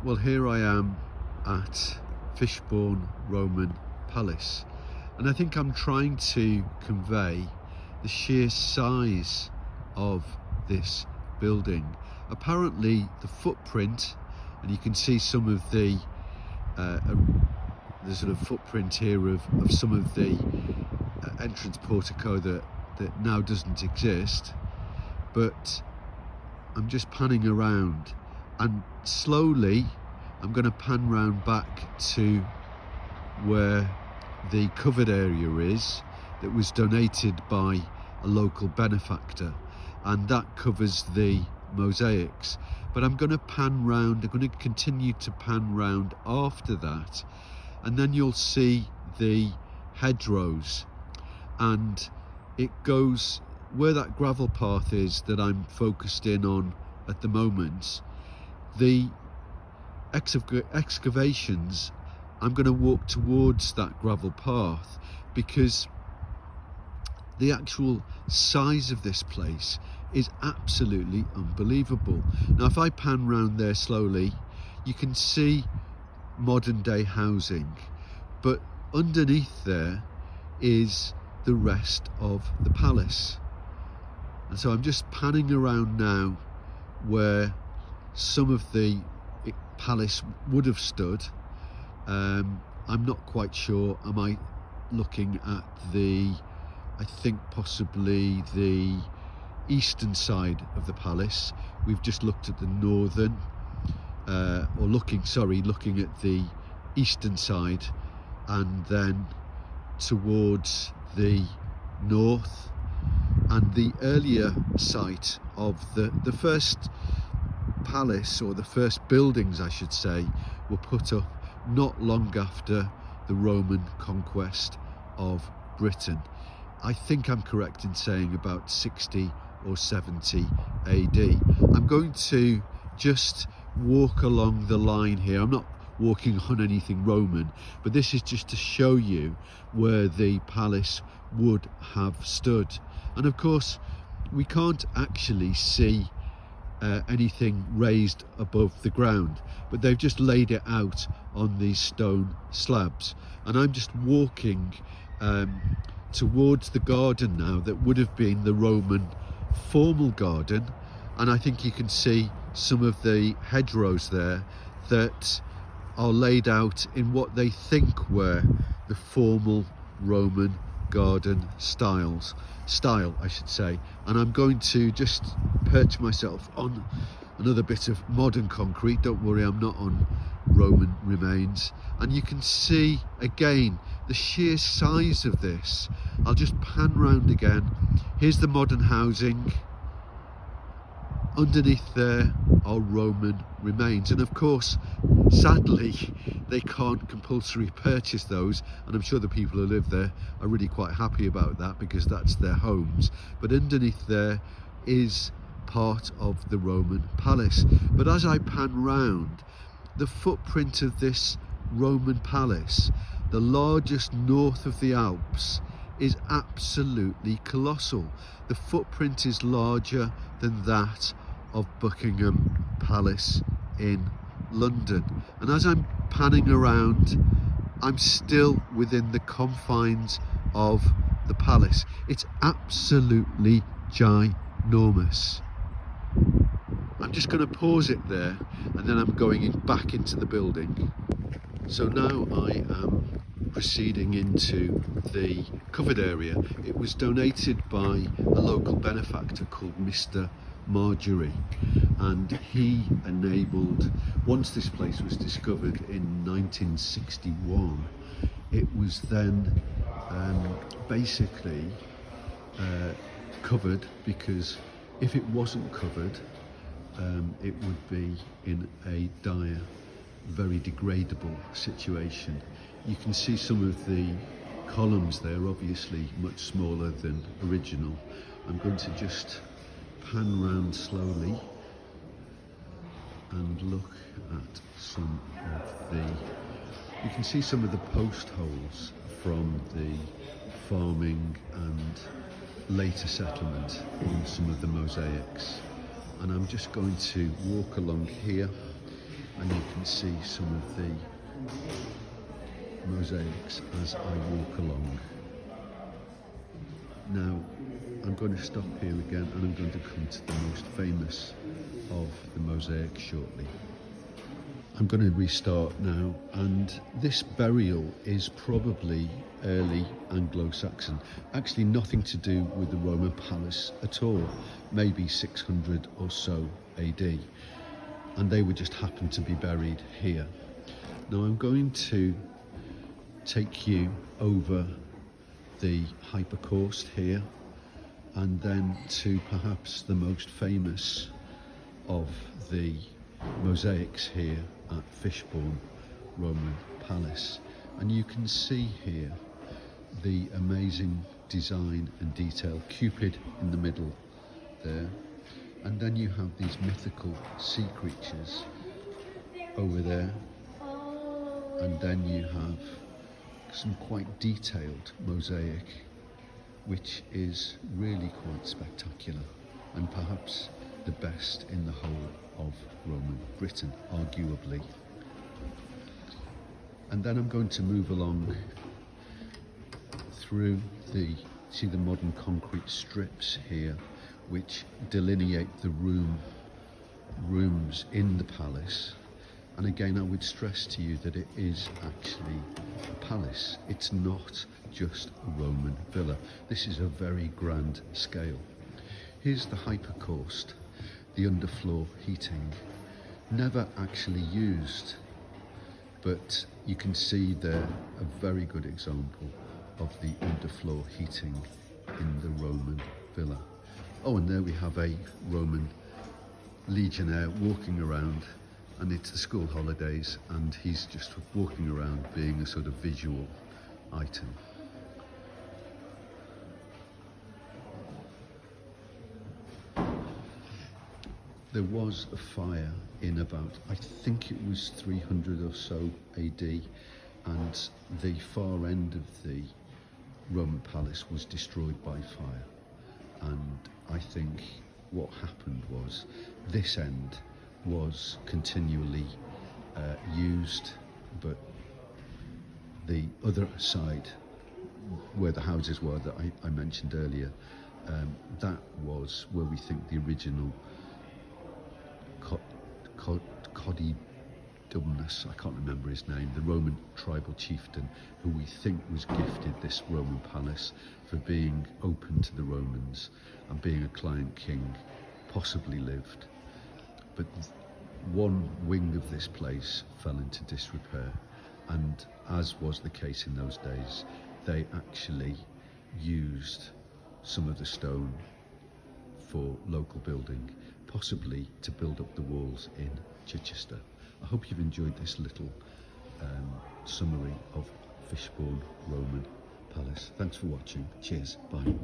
Well, here I am at Fishbourne Roman Palace, and I think I'm trying to convey the sheer size of this building. Apparently the footprint, and you can see some of the sort of footprint here of some of the entrance portico that now doesn't exist, but I'm just panning around, and slowly I'm going to pan round back to where the covered area is that was donated by a local benefactor, and that covers the mosaics. But I'm going to pan round, I'm going to continue to pan round after that, and then you'll see the hedgerows, and it goes where that gravel path is that I'm focused in on at the moment. The excavations, I'm going to walk towards that gravel path because the actual size of this place is absolutely unbelievable. Now if I pan round there slowly, you can see modern day housing, but underneath there is the rest of the palace. And so I'm just panning around now where some of the palace would have stood. I'm not quite sure. Am I looking at I think possibly the eastern side of the palace? We've just looked at the northern, looking at the eastern side, and then towards the north. And the earlier site of the first palace, or the first buildings I should say, were put up not long after the Roman conquest of Britain. I think I'm correct in saying about 60 or 70 AD. I'm going to just walk along the line here. I'm not walking on anything Roman, but this is just to show you where the palace would have stood. And of course we can't actually see anything raised above the ground, but they've just laid it out on these stone slabs, and I'm just walking towards the garden now that would have been the Roman formal garden. And I think you can see some of the hedgerows there that are laid out in what they think were the formal Roman garden style, I should say. And I'm going to just perch myself on another bit of modern concrete. Don't worry, I'm not on Roman remains. And you can see again the sheer size of this. I'll just pan round again. Here's the modern housing. Underneath there are Roman remains, and of course sadly they can't compulsory purchase those, and I'm sure the people who live there are really quite happy about that because that's their homes. But underneath there is part of the Roman palace. But as I pan round, the footprint of this Roman palace, the largest north of the Alps, is absolutely colossal. The footprint is larger than that of Buckingham Palace in London. And as I'm panning around, I'm still within the confines of the palace. It's absolutely ginormous. I'm just going to pause it there, and then I'm going back into the building. So now I am proceeding into the covered area. It was donated by a local benefactor called Mr. Marjorie, and he enabled, once this place was discovered in 1961, it was then basically covered, because if it wasn't covered it would be in a dire, very degradable situation. You can see some of the columns there, obviously much smaller than original. I'm going to just pan round slowly and look at some of the, you can see some of the post holes from the farming and later settlement in some of the mosaics. And I'm just going to walk along here and you can see some of the mosaics as I walk along. Now I'm going to stop here again, and I'm going to come to the most famous of the mosaics shortly. I'm going to restart now, and this burial is probably early Anglo-Saxon. Actually nothing to do with the Roman palace at all, maybe 600 or so AD, and they would just happen to be buried here. Now I'm going to take you over the hypocaust here, and then to perhaps the most famous of the mosaics here at Fishbourne Roman Palace. And you can see here the amazing design and detail, Cupid in the middle there, and then you have these mythical sea creatures over there, and then you have some quite detailed mosaic, which is really quite spectacular, and perhaps the best in the whole of Roman Britain, arguably. And then I'm going to move along through see the modern concrete strips here, which delineate the rooms in the palace. And again, I would stress to you that it is actually a palace. It's not just a Roman villa. This is a very grand scale. Here's the hypocaust, the underfloor heating, never actually used, but you can see there a very good example of the underfloor heating in the Roman villa. Oh, and there we have a Roman legionnaire walking around, and it's the school holidays, and he's just walking around being a sort of visual item. There was a fire in about, I think it was 300 or so AD, and the far end of the Roman palace was destroyed by fire. And I think what happened was this end was continually used, but the other side, where the houses were that I mentioned earlier, that was where we think the original Cogidumnus, I can't remember his name, the Roman tribal chieftain, who we think was gifted this Roman palace for being open to the Romans and being a client king, possibly lived. But one wing of this place fell into disrepair, and as was the case in those days, they actually used some of the stone for local building, possibly to build up the walls in Chichester. I hope you've enjoyed this little summary of Fishbourne Roman Palace. Thanks for watching. Cheers. Bye.